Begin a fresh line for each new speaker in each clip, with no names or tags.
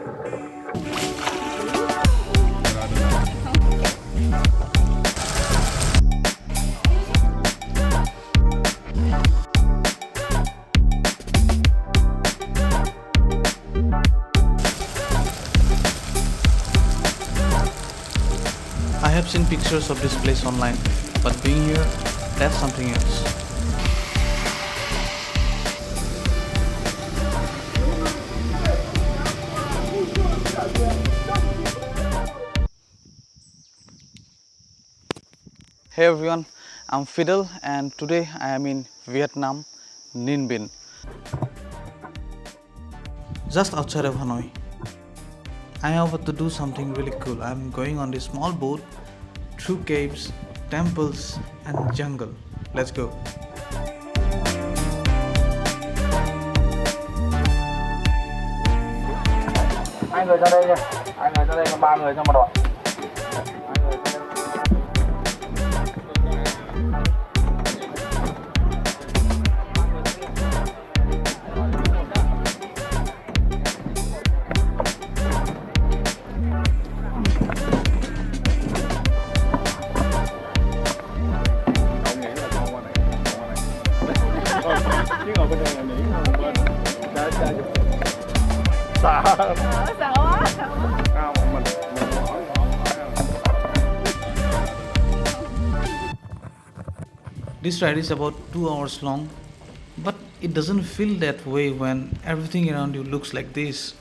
I have seen pictures of this place online, but being here, that's something else. Hey everyone, I'm Fidel and today I am in Vietnam, Ninh Binh, just outside of Hanoi. I am about to do something really cool. I'm going on this small boat through caves, temples and jungle. Let's go.
Hai người ra đây nha. Hai người ra đây, còn 3 người trong một đội.
Sợ quá.
This ride is about 2 hours long, but it doesn't feel that way when everything around you looks like this.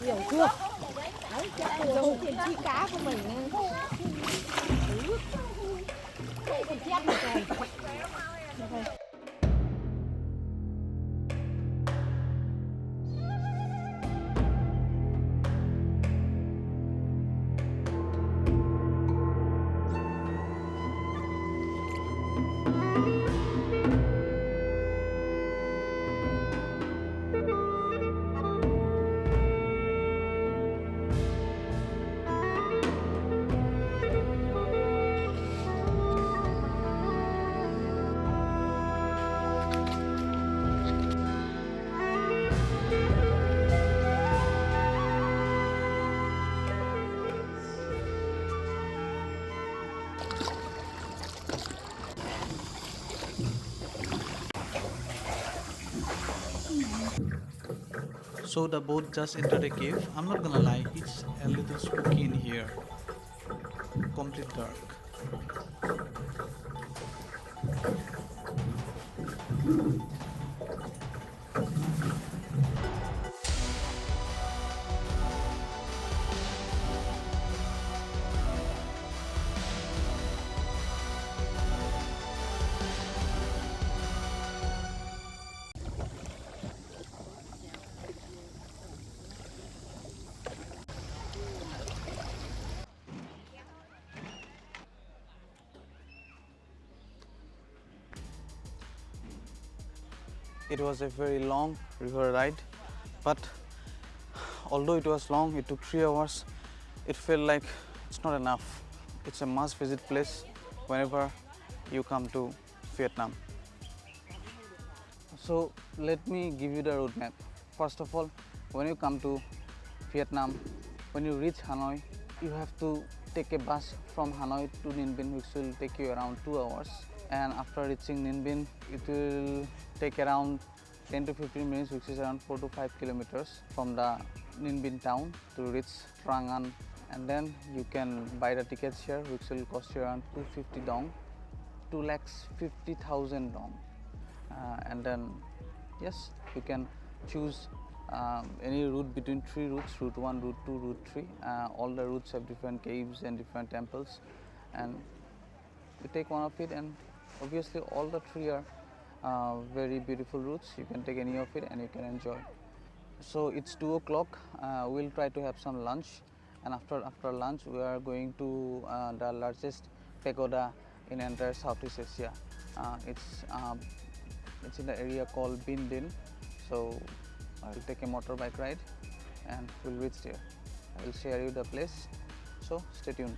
Nhiều chưa? Giống thịt chi cá của mình.
So the boat just entered a cave. I'm not gonna lie, it's a little spooky in here. Complete dark. It was a very long river ride, but although it was long, it took 3 hours, it felt like it's not enough. It's a must visit place whenever you come to Vietnam. So let me give you the roadmap. First of all, when you come to Vietnam, when you reach Hanoi, you have to take a bus from Hanoi to Ninh Binh, which will take you around 2 hours. And after reaching Ninh Binh, it will take around 10 to 15 minutes, which is around 4 to 5 kilometers from the Ninh Binh town to reach Trang An. And then you can buy the tickets here, which will cost you around 250 dong, 2,50,000 dong. And then, yes, you can choose any route between 3 routes, route 1, route 2, route 3. All the routes have different caves and different temples. And you take one of it, and obviously all the 3 are very beautiful routes. You can take any of it and you can enjoy. So it's 2 o'clock. We'll try to have some lunch, and after lunch we are going to the largest pagoda in entire Southeast Asia. It's in the area called Dinh. So I'll take a motorbike ride and we'll reach there. I will share you the place. So stay tuned.